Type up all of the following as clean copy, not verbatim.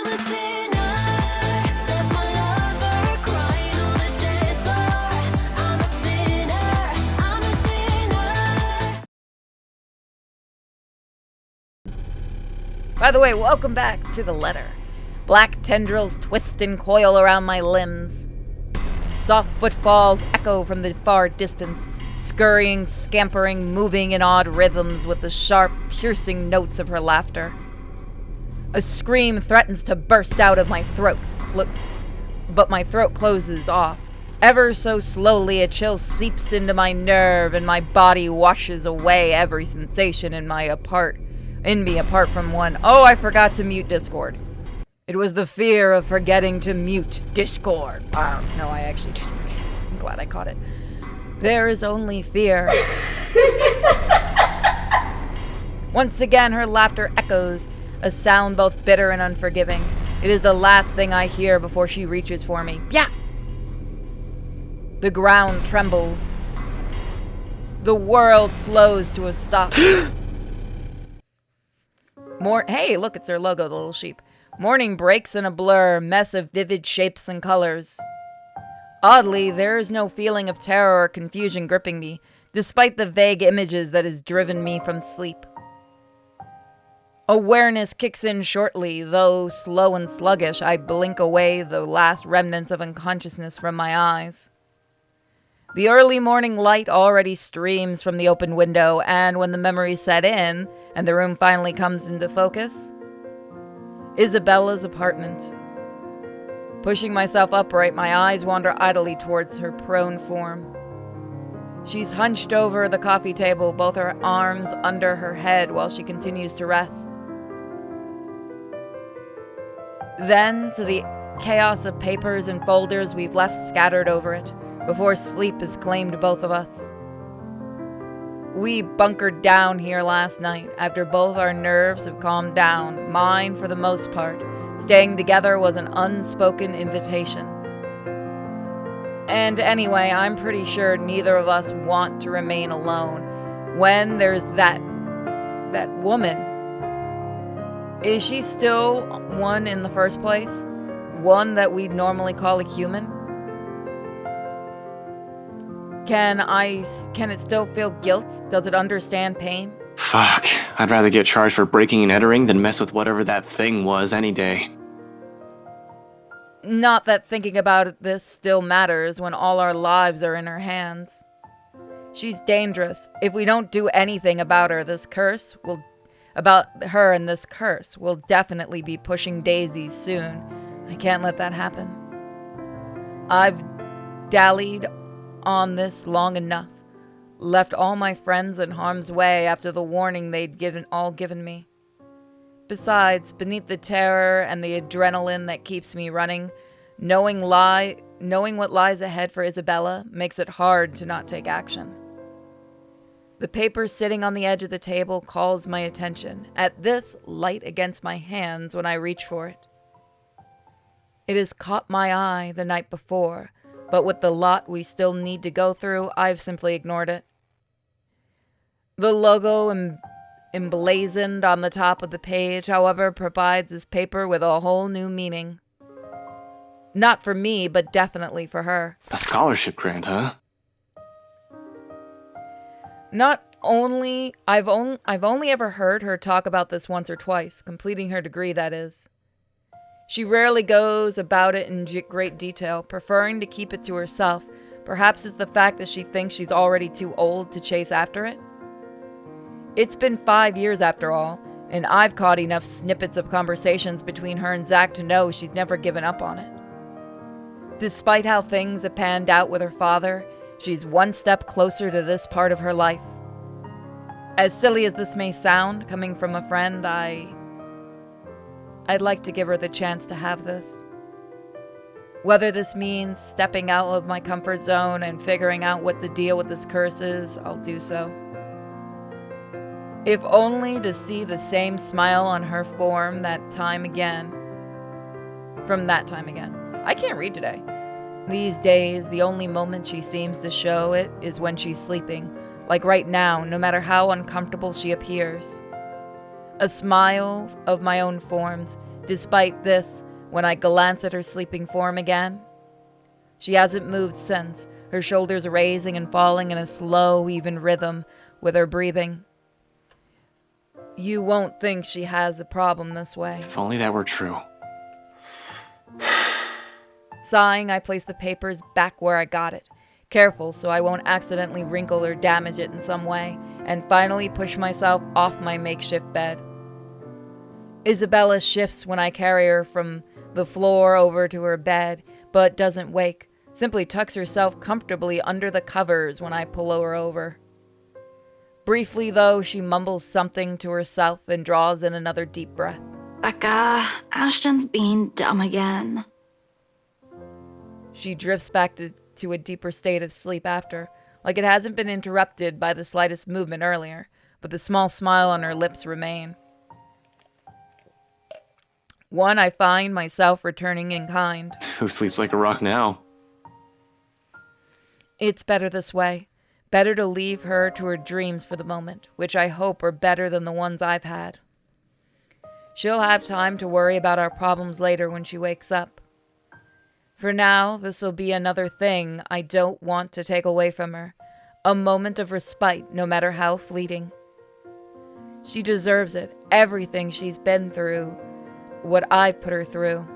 a sinner, left my lover crying on the dance floor. I'm a sinner, I'm a sinner. By the way, welcome back to the letter. Black tendrils twist and coil around my limbs. Soft footfalls echo from the far distance, scurrying, scampering, moving in odd rhythms with the sharp, piercing notes of her laughter. A scream threatens to burst out of my throat, but my throat closes off. Ever so slowly, a chill seeps into my nerve, and my body washes away every sensation in me apart from one. Oh, I forgot to mute Discord. It was the fear of forgetting to mute Discord. No, I actually did forget. I'm glad I caught it. There is only fear. Once again, her laughter echoes, a sound both bitter and unforgiving. It is the last thing I hear before she reaches for me. Yeah! The ground trembles. The world slows to a stop. Hey, look, it's their logo, the little sheep. Morning breaks in a blur, mess of vivid shapes and colors. Oddly, there is no feeling of terror or confusion gripping me, despite the vague images that has driven me from sleep. Awareness kicks in shortly, though slow and sluggish. I blink away the last remnants of unconsciousness from my eyes. The early morning light already streams from the open window, and when the memories set in, and the room finally comes into focus, Isabella's apartment. Pushing myself upright, my eyes wander idly towards her prone form. She's hunched over the coffee table, both her arms under her head while she continues to rest. Then to the chaos of papers and folders we've left scattered over it, before sleep has claimed both of us. We bunkered down here last night after both our nerves have calmed down. Mine, for the most part. Staying together was an unspoken invitation. And anyway, I'm pretty sure neither of us want to remain alone. When there's that woman. Is she still one in the first place? One that we'd normally call a human? Can it still feel guilt? Does it understand pain? Fuck. I'd rather get charged for breaking and entering than mess with whatever that thing was any day. Not that thinking about this still matters when all our lives are in her hands. She's dangerous. If we don't do anything about her, and this curse will definitely be pushing daisies soon. I can't let that happen. I've dallied on this long enough. Left all my friends in harm's way after the warning they'd given me. Besides, beneath the terror and the adrenaline that keeps me running, knowing what lies ahead for Isabella makes it hard to not take action. The paper sitting on the edge of the table calls my attention, at this light against my hands when I reach for it. It has caught my eye the night before, but with the lot we still need to go through, I've simply ignored it. The logo emblazoned on the top of the page, however, provides this paper with a whole new meaning. Not for me, but definitely for her. A scholarship grant, huh? I've only ever heard her talk about this once or twice, completing her degree, that is. She rarely goes about it in great detail, preferring to keep it to herself. Perhaps it's the fact that she thinks she's already too old to chase after it. It's been 5 years after all, and I've caught enough snippets of conversations between her and Zach to know she's never given up on it. Despite how things have panned out with her father, she's one step closer to this part of her life. As silly as this may sound, coming from a friend, I'd like to give her the chance to have this. Whether this means stepping out of my comfort zone and figuring out what the deal with this curse is, I'll do so. If only to see the same smile on her form from that time again. I can't read today. These days, the only moment she seems to show it is when she's sleeping, like right now, no matter how uncomfortable she appears. A smile of my own forms, Despite this, when I glance at her sleeping form again, she hasn't moved since, her shoulders raising and falling in a slow, even rhythm with her breathing. You won't think she has a problem this way. If only that were true. Sighing, I place the papers back where I got it, careful so I won't accidentally wrinkle or damage it in some way, and finally push myself off my makeshift bed. Isabella shifts when I carry her from the floor over to her bed, but doesn't wake, simply tucks herself comfortably under the covers when I pull her over. Briefly, though, she mumbles something to herself and draws in another deep breath. Becca, Ashton's being dumb again. She drifts back to a deeper state of sleep after, like it hasn't been interrupted by the slightest movement earlier, but the small smile on her lips remain. One I find myself returning in kind. Who sleeps like a rock now? It's better this way. Better to leave her to her dreams for the moment, which I hope are better than the ones I've had. She'll have time to worry about our problems later when she wakes up. For now, this'll be another thing I don't want to take away from her. A moment of respite, no matter how fleeting. She deserves it. Everything she's been through. What I've put her through.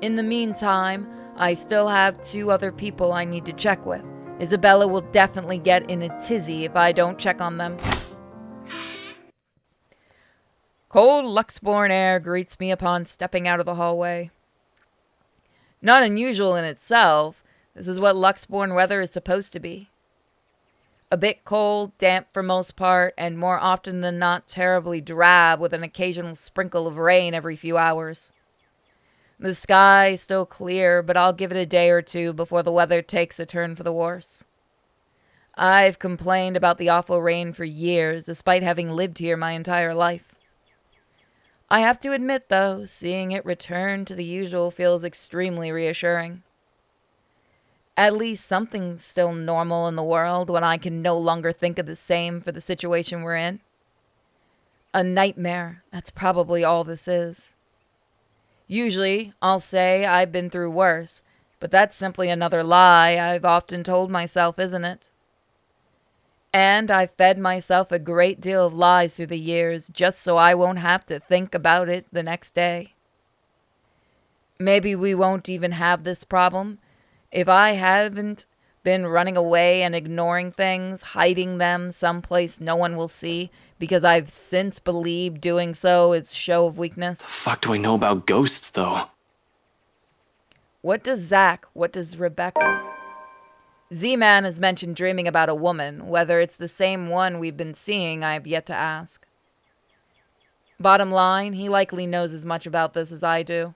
In the meantime, I still have 2 other people I need to check with. Isabella will definitely get in a tizzy if I don't check on them. Cold Luxborn air greets me upon stepping out of the hallway. Not unusual in itself. This is what Luxborn weather is supposed to be. A bit cold, damp for most part, and more often than not terribly drab with an occasional sprinkle of rain every few hours. The sky is still clear, but I'll give it a day or two before the weather takes a turn for the worse. I've complained about the awful rain for years, despite having lived here my entire life. I have to admit, though, seeing it return to the usual feels extremely reassuring. At least something's still normal in the world when I can no longer think of the same for the situation we're in. A nightmare, that's probably all this is. Usually, I'll say I've been through worse, but that's simply another lie I've often told myself, isn't it? And I've fed myself a great deal of lies through the years just so I won't have to think about it the next day. Maybe we won't even have this problem if I haven't been running away and ignoring things, hiding them someplace no one will see, because I've since believed doing so is show of weakness. The fuck do I know about ghosts, though? What does Zach, what does Rebecca? Z-Man has mentioned dreaming about a woman. Whether it's the same one we've been seeing, I have yet to ask. Bottom line, he likely knows as much about this as I do.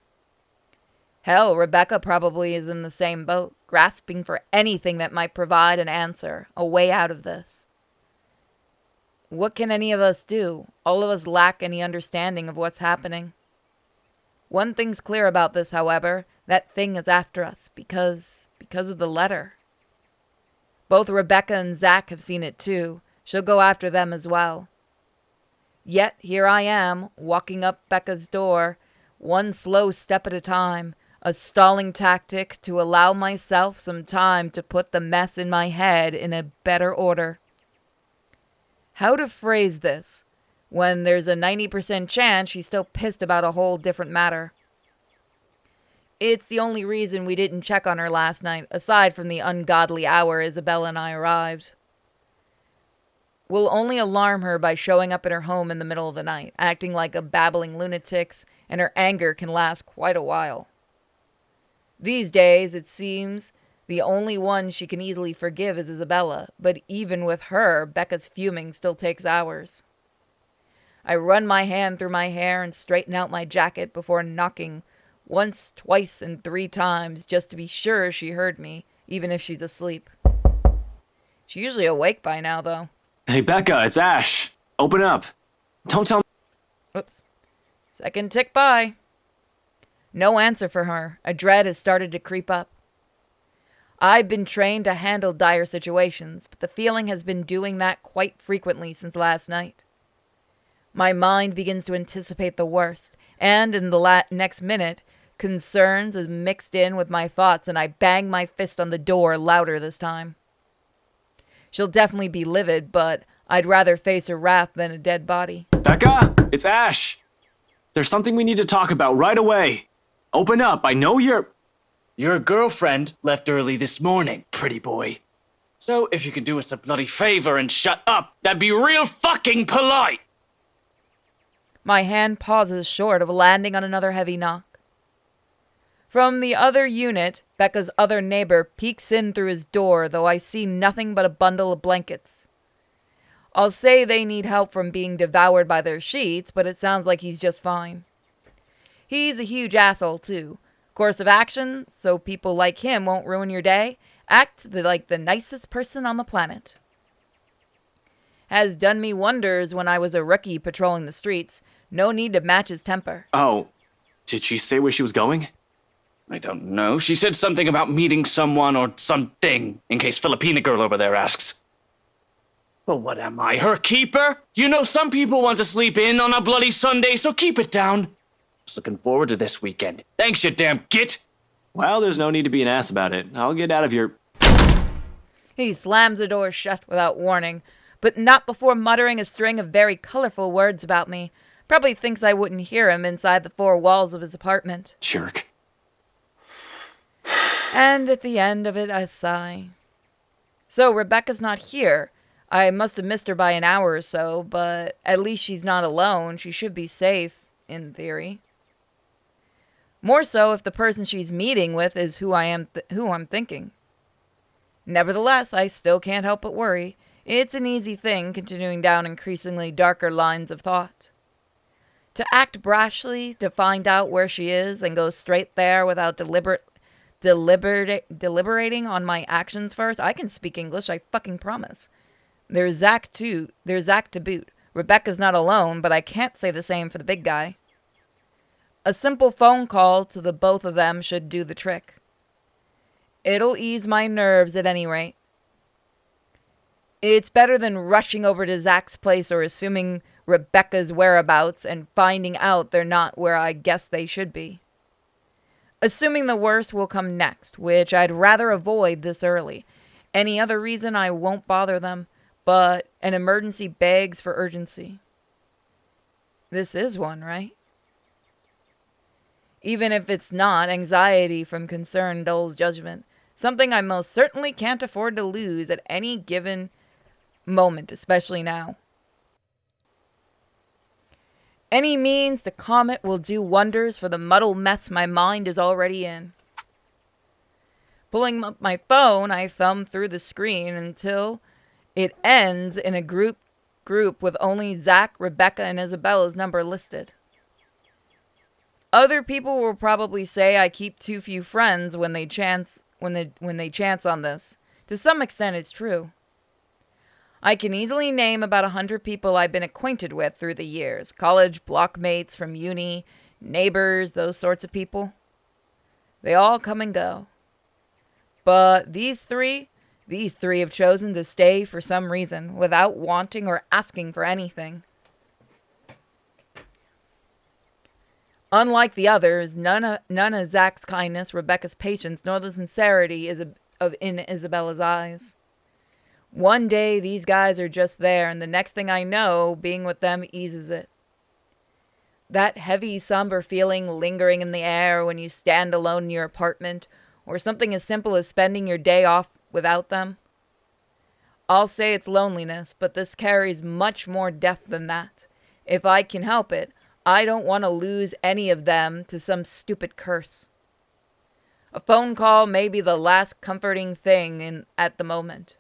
Hell, Rebecca probably is in the same boat, grasping for anything that might provide an answer, a way out of this. What can any of us do? All of us lack any understanding of what's happening. One thing's clear about this, however, that thing is after us, because of the letter. Both Rebecca and Zach have seen it too. She'll go after them as well. Yet here I am, walking up Becca's door, one slow step at a time, a stalling tactic to allow myself some time to put the mess in my head in a better order. How to phrase this when there's a 90% chance she's still pissed about a whole different matter. It's the only reason we didn't check on her last night, aside from the ungodly hour Isabella and I arrived. We'll only alarm her by showing up at her home in the middle of the night, acting like a babbling lunatic, and her anger can last quite a while. These days, it seems, the only one she can easily forgive is Isabella, but even with her, Becca's fuming still takes hours. I run my hand through my hair and straighten out my jacket before knocking once, twice, and 3 times just to be sure she heard me, even if she's asleep. She's usually awake by now, though. Hey, Becca, it's Ash. Open up. Don't tell me. Oops. Second tick by. No answer for her. A dread has started to creep up. I've been trained to handle dire situations, but the feeling has been doing that quite frequently since last night. My mind begins to anticipate the worst, And in the next minute, concerns is mixed in with my thoughts, and I bang my fist on the door louder this time. She'll definitely be livid, but I'd rather face her wrath than a dead body. Becca, it's Ash. There's something we need to talk about right away. Open up, I know you're... Your girlfriend left early this morning, pretty boy. So if you could do us a bloody favor and shut up, that'd be real fucking polite. My hand pauses short of landing on another heavy knock. From the other unit, Becca's other neighbor peeks in through his door, though I see nothing but a bundle of blankets. I'll say they need help from being devoured by their sheets, but it sounds like he's just fine. He's a huge asshole, too. Course of action, so people like him won't ruin your day. Act like the nicest person on the planet. Has done me wonders when I was a rookie patrolling the streets. No need to match his temper. Oh, did she say where she was going? I don't know. She said something about meeting someone or something, in case Filipina girl over there asks. Well, what am I, her keeper? You know, some people want to sleep in on a bloody Sunday, so keep it down. Just looking forward to this weekend. Thanks, you damn git. Well, there's no need to be an ass about it. I'll get out of your... He slams the door shut without warning, but not before muttering a string of very colorful words about me. Probably thinks I wouldn't hear him inside the four walls of his apartment. Jerk. And at the end of it, I sigh. So, Rebecca's not here. I must have missed her by an hour or so, but at least she's not alone. She should be safe, in theory. More so if the person she's meeting with is who I'm thinking. Nevertheless, I still can't help but worry. It's an easy thing continuing down increasingly darker lines of thought. To act brashly, to find out where she is and go straight there without deliberating on my actions first. I can speak English, I fucking promise. There's Zach too. There's Zach to boot. Rebecca's not alone, but I can't say the same for the big guy. A simple phone call to the both of them should do the trick. It'll ease my nerves at any rate. It's better than rushing over to Zach's place or assuming Rebecca's whereabouts and finding out they're not where I guess they should be. Assuming the worst will come next, which I'd rather avoid this early. Any other reason I won't bother them, but an emergency begs for urgency. This is one, right? Even if it's not, anxiety from concern dulls judgment. Something I most certainly can't afford to lose at any given moment, especially now. Any means to calm it will do wonders for the muddled mess my mind is already in. Pulling up my phone, I thumb through the screen until it ends in a group with only Zach, Rebecca, and Isabella's number listed. Other people will probably say I keep too few friends when they chance on this. To some extent, it's true. I can easily name about 100 people I've been acquainted with through the years. College blockmates from uni, neighbors, those sorts of people. They all come and go. But these three have chosen to stay for some reason, without wanting or asking for anything. Unlike the others, none of Zach's kindness, Rebecca's patience, nor the sincerity in Isabella's eyes. One day, these guys are just there, and the next thing I know, being with them eases it. That heavy, somber feeling lingering in the air when you stand alone in your apartment, or something as simple as spending your day off without them. I'll say it's loneliness, but this carries much more depth than that. If I can help it, I don't want to lose any of them to some stupid curse. A phone call may be the last comforting thing at the moment.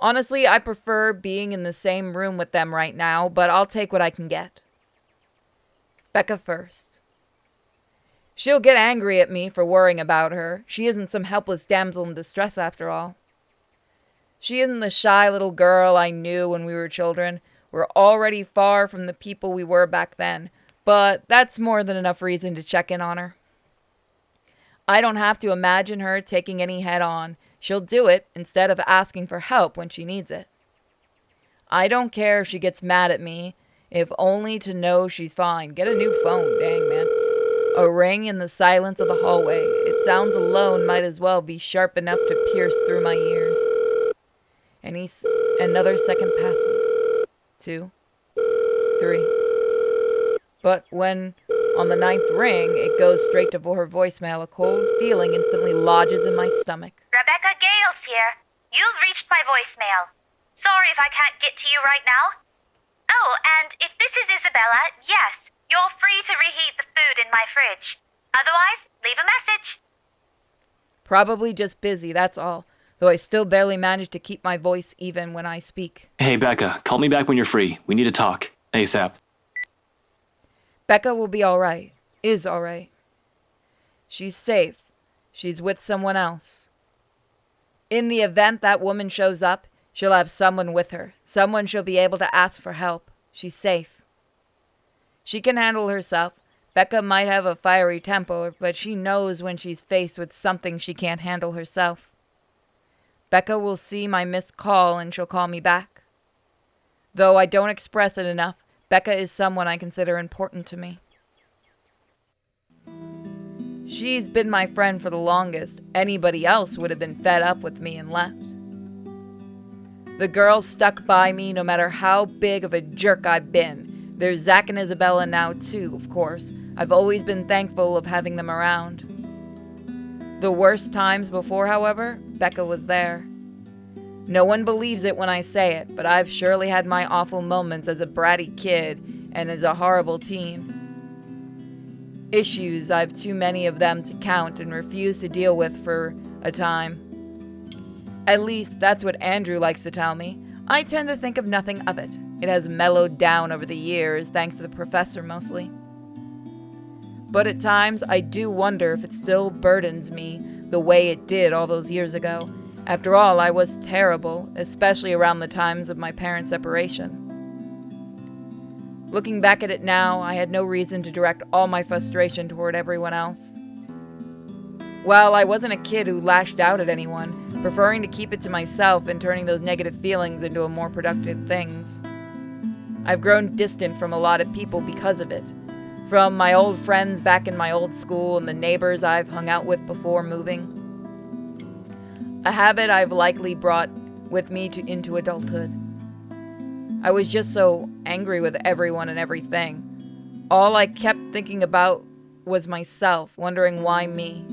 Honestly, I prefer being in the same room with them right now, but I'll take what I can get. Becca first. She'll get angry at me for worrying about her. She isn't some helpless damsel in distress after all. She isn't the shy little girl I knew when we were children. We're already far from the people we were back then, but that's more than enough reason to check in on her. I don't have to imagine her taking any head on. She'll do it instead of asking for help when she needs it. I don't care if she gets mad at me. if only to know she's fine. Get a new phone, dang, man. A ring in the silence of the hallway. It sounds alone might as well be sharp enough to pierce through my ears. Another second passes. 2, 3. But when on the 9th ring, it goes straight to her voicemail. A cold feeling instantly lodges in my stomach. Rebecca Gales here. You've reached my voicemail. Sorry if I can't get to you right now. Oh, and if this is Isabella, yes, you're free to reheat the food in my fridge. Otherwise, leave a message. Probably just busy, that's all. Though I still barely manage to keep my voice even when I speak. Hey, Becca, call me back when you're free. We need to talk. ASAP. Becca will be alright. Is alright. She's safe. She's with someone else. In the event that woman shows up, she'll have someone with her. Someone she'll be able to ask for help. She's safe. She can handle herself. Becca might have a fiery temper, but she knows when she's faced with something she can't handle herself. Becca will see my missed call and she'll call me back. Though I don't express it enough, Becca is someone I consider important to me. She's been my friend for the longest. Anybody else would have been fed up with me and left. The girl stuck by me no matter how big of a jerk I've been. There's Zach and Isabella now too, of course. I've always been thankful of having them around. The worst times before, however, Becca was there. No one believes it when I say it, but I've surely had my awful moments as a bratty kid and as a horrible teen. Issues, I've too many of them to count and refuse to deal with for a time. At least that's what Andrew likes to tell me. I tend to think of nothing of it. It has mellowed down over the years, thanks to the professor mostly. But at times, I do wonder if it still burdens me the way it did all those years ago. After all, I was terrible, especially around the times of my parents' separation. Looking back at it now, I had no reason to direct all my frustration toward everyone else. Well, I wasn't a kid who lashed out at anyone, preferring to keep it to myself and turning those negative feelings into more productive things. I've grown distant from a lot of people because of it. From my old friends back in my old school and the neighbors I've hung out with before moving. A habit I've likely brought with me into adulthood. I was just so angry with everyone and everything. All I kept thinking about was myself, wondering why me.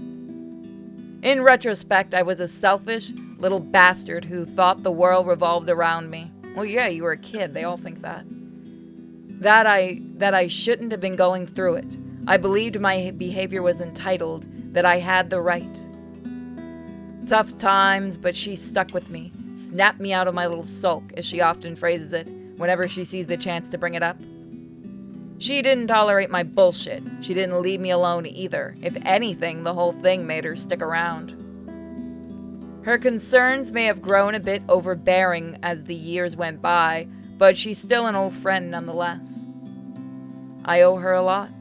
In retrospect, I was a selfish little bastard who thought the world revolved around me. Well, yeah, you were a kid. They all think that. That I shouldn't have been going through it. I believed my behavior was entitled, that I had the right. Tough times, but she stuck with me, snapped me out of my little sulk, as she often phrases it, whenever she sees the chance to bring it up. She didn't tolerate my bullshit. She didn't leave me alone either. If anything, the whole thing made her stick around. Her concerns may have grown a bit overbearing as the years went by, but she's still an old friend nonetheless. I owe her a lot.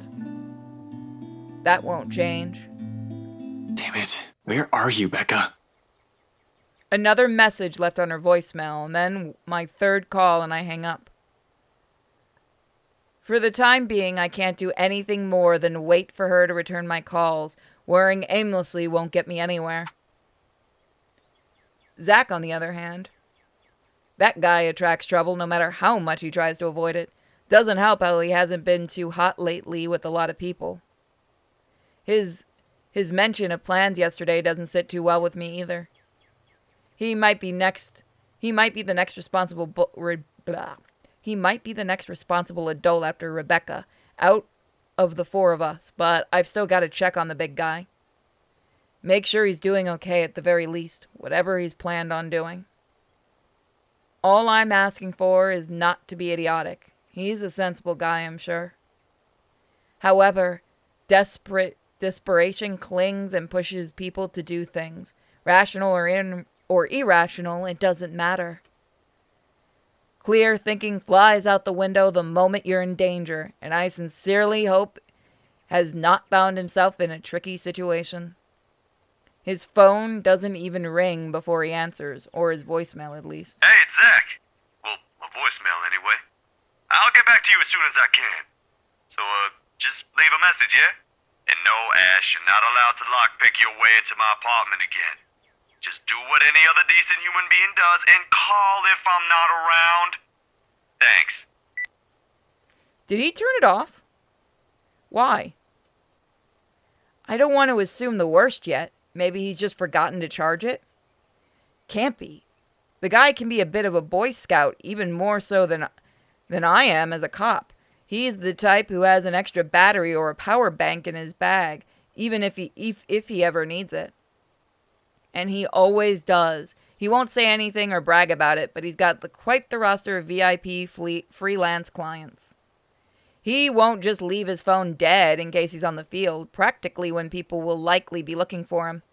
That won't change. Damn it. Where are you, Becca? Another message left on her voicemail, and then my third call, and I hang up. For the time being, I can't do anything more than wait for her to return my calls. Worrying aimlessly won't get me anywhere. Zach, on the other hand. That guy attracts trouble no matter how much he tries to avoid it. Doesn't help how he hasn't been too hot lately with a lot of people. His mention of plans yesterday doesn't sit too well with me either. He might be the next responsible adult after Rebecca, out of the 4 of us, but I've still got to check on the big guy. Make sure he's doing okay at the very least, whatever he's planned on doing. All I'm asking for is not to be idiotic. He's a sensible guy, I'm sure. However, desperation clings and pushes people to do things. Rational or irrational, it doesn't matter. Clear thinking flies out the window the moment you're in danger, and I sincerely hope has not found himself in a tricky situation. His phone doesn't even ring before he answers, or his voicemail at least. Hey, it's Zach. Well, a voicemail anyway. I'll get get back to you as soon as I can. So, just leave a message, yeah? And no, Ash, you're not allowed to lockpick your way into my apartment again. Just do what any other decent human being does and call if I'm not around. Thanks. Did he turn it off? Why? I don't want to assume the worst yet. Maybe he's just forgotten to charge it? Can't be. The guy can be a bit of a Boy Scout, even more so than I am as a cop. He's the type who has an extra battery or a power bank in his bag, even if he ever needs it. And he always does. He won't say anything or brag about it, but he's got quite the roster of VIP freelance clients. He won't just leave his phone dead in case he's on the field, practically when people will likely be looking for him.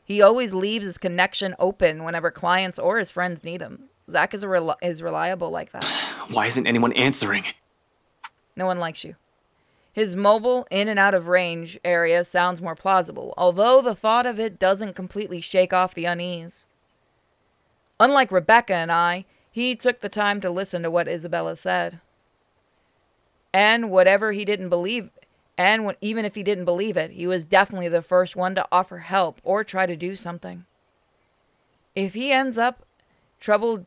He always leaves his connection open whenever clients or his friends need him. Zach is reliable like that. Why isn't anyone answering? No one likes you. His mobile, in and out of range area sounds more plausible, although the thought of it doesn't completely shake off the unease. Unlike Rebecca and I, he took the time to listen to what Isabella said. And whatever he didn't believe, even if he didn't believe it, he was definitely the first one to offer help or try to do something. If he ends up in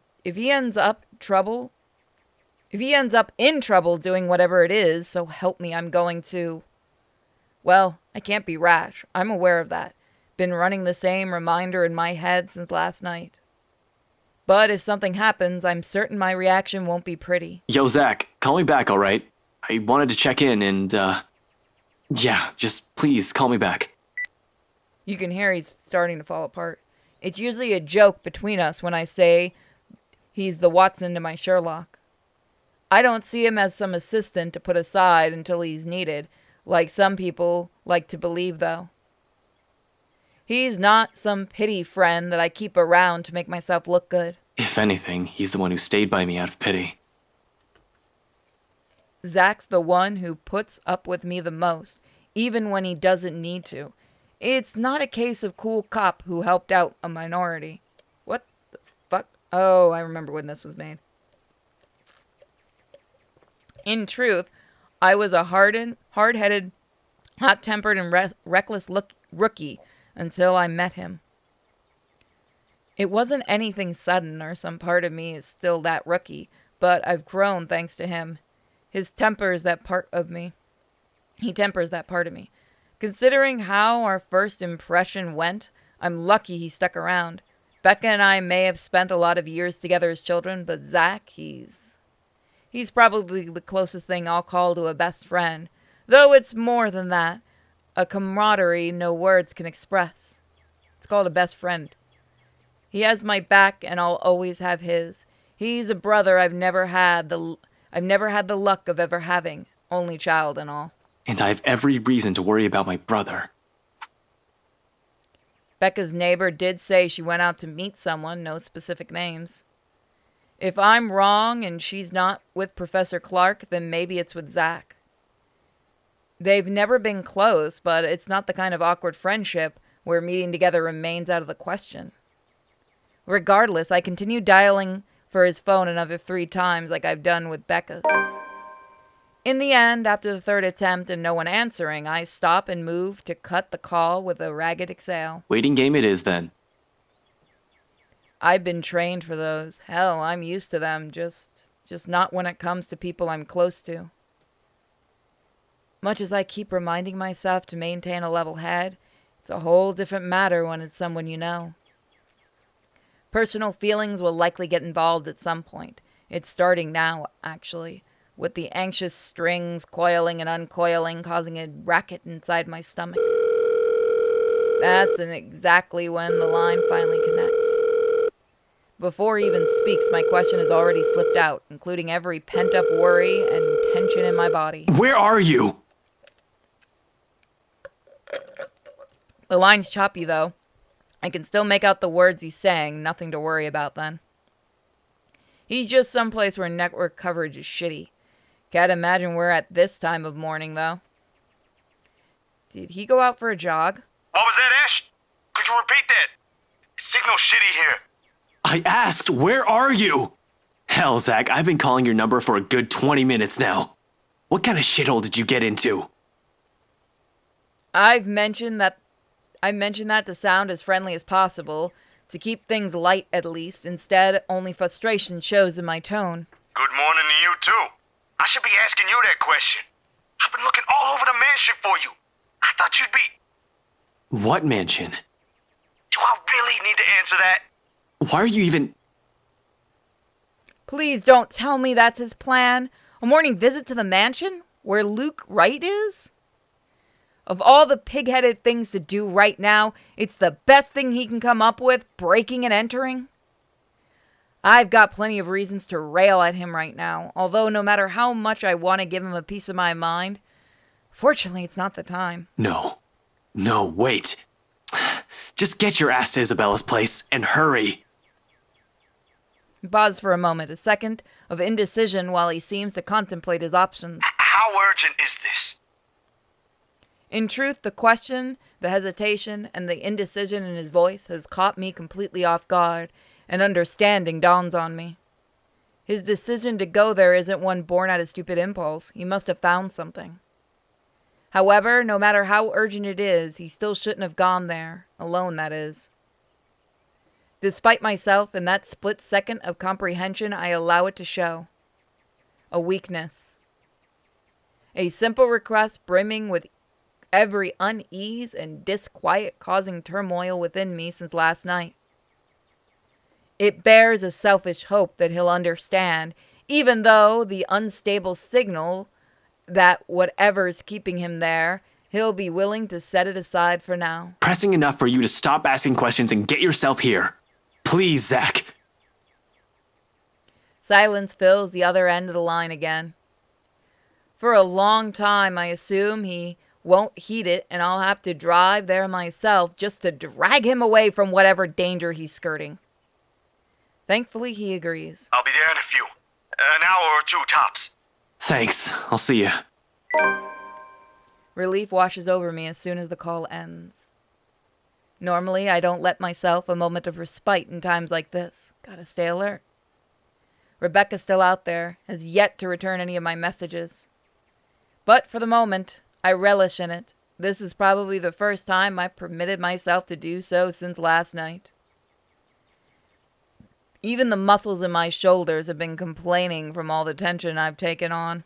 trouble doing whatever it is, so help me, I'm going to... Well, I can't be rash. I'm aware of that. Been running the same reminder in my head since last night. But if something happens, I'm certain my reaction won't be pretty. Yo, Zach, call me back, alright? I wanted to check in and, yeah, just please call me back. You can hear he's starting to fall apart. It's usually a joke between us when I say he's the Watson to my Sherlock. I don't see him as some assistant to put aside until he's needed, like some people like to believe, though. He's not some pity friend that I keep around to make myself look good. If anything, he's the one who stayed by me out of pity. Zach's the one who puts up with me the most, even when he doesn't need to. It's not a case of cool cop who helped out a minority. What the fuck? Oh, I remember when this was made. In truth, I was a hard-headed, hot-tempered, and reckless rookie until I met him. It wasn't anything sudden, or some part of me is still that rookie, but I've grown thanks to him. He tempers that part of me. Considering how our first impression went, I'm lucky he stuck around. Becca and I may have spent a lot of years together as children, but Zach, he's probably the closest thing I'll call to a best friend, though it's more than that. A camaraderie no words can express. It's called a best friend. He has my back and I'll always have his. He's a brother I've never had the luck of ever having, only child and all. And I have every reason to worry about my brother. Becca's neighbor did say she went out to meet someone, no specific names. If I'm wrong and she's not with Professor Clark, then maybe it's with Zach. They've never been close, but it's not the kind of awkward friendship where meeting together remains out of the question. Regardless, I continue dialing for his phone another 3 times like I've done with Becca's. In the end, after the 3rd attempt and no one answering, I stop and move to cut the call with a ragged exhale. Waiting game it is, then. I've been trained for those. Hell, I'm used to them, just not when it comes to people I'm close to. Much as I keep reminding myself to maintain a level head, it's a whole different matter when it's someone you know. Personal feelings will likely get involved at some point. It's starting now, actually, with the anxious strings coiling and uncoiling, causing a racket inside my stomach. That's exactly when the line finally connects. Before he even speaks, my question has already slipped out, including every pent-up worry and tension in my body. Where are you? The line's choppy, though. I can still make out the words he's saying, nothing to worry about then. He's just someplace where network coverage is shitty. Can't imagine we're at this time of morning, though. Did he go out for a jog? What was that, Ash? Could you repeat that? Signal shitty here. I asked, where are you? Hell, Zach, I've been calling your number for a good 20 minutes now. What kind of shithole did you get into? I mentioned that to sound as friendly as possible, to keep things light at least. Instead, only frustration shows in my tone. Good morning to you, too. I should be asking you that question. I've been looking all over the mansion for you. I thought you'd be... What mansion? Do I really need to answer that? Why are you even... Please don't tell me that's his plan. A morning visit to the mansion? Where Luke Wright is? Of all the pig-headed things to do right now, it's the best thing he can come up with, breaking and entering. I've got plenty of reasons to rail at him right now, although no matter how much I want to give him a piece of my mind, fortunately it's not the time. No, wait. Just get your ass to Isabella's place and hurry. He paused for a moment, a second of indecision while he seems to contemplate his options. How urgent is this? In truth, the question, the hesitation, and the indecision in his voice has caught me completely off guard, and understanding dawns on me. His decision to go there isn't one born out of stupid impulse. He must have found something. However, no matter how urgent it is, he still shouldn't have gone there, alone that is. Despite myself, in that split second of comprehension, I allow it to show. A weakness. A simple request brimming with every unease and disquiet causing turmoil within me since last night. It bears a selfish hope that he'll understand, even though the unstable signal that whatever's keeping him there, he'll be willing to set it aside for now. Pressing enough for you to stop asking questions and get yourself here. Please, Zach. Silence fills the other end of the line again. For a long time, I assume he won't heed it, and I'll have to drive there myself just to drag him away from whatever danger he's skirting. Thankfully, he agrees. I'll be there in a few. An hour or two tops. Thanks. I'll see you. Relief washes over me as soon as the call ends. Normally, I don't let myself a moment of respite in times like this. Gotta stay alert. Rebecca's still out there, has yet to return any of my messages. But for the moment, I relish in it. This is probably the first time I've permitted myself to do so since last night. Even the muscles in my shoulders have been complaining from all the tension I've taken on.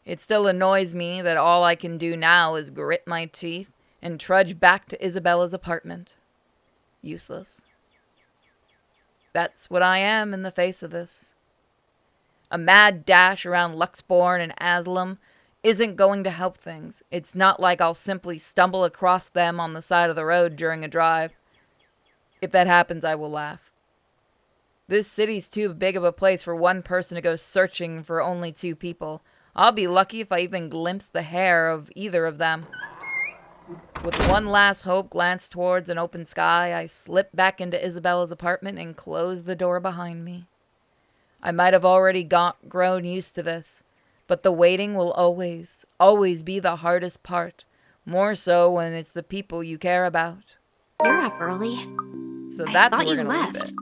It still annoys me that all I can do now is grit my teeth and trudge back to Isabella's apartment. Useless. That's what I am in the face of this. A mad dash around Luxbourne and Aslam isn't going to help things. It's not like I'll simply stumble across them on the side of the road during a drive. If that happens, I will laugh. This city's too big of a place for one person to go searching for only two people. I'll be lucky if I even glimpse the hair of either of them. With one last hope glanced towards an open sky, I slipped back into Isabella's apartment and closed the door behind me. I might have already grown used to this, but the waiting will always be the hardest part, more so when it's the people you care about. You're up early. So I that's thought where we're you going to leave left. it.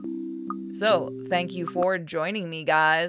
So, thank you for joining me, guys.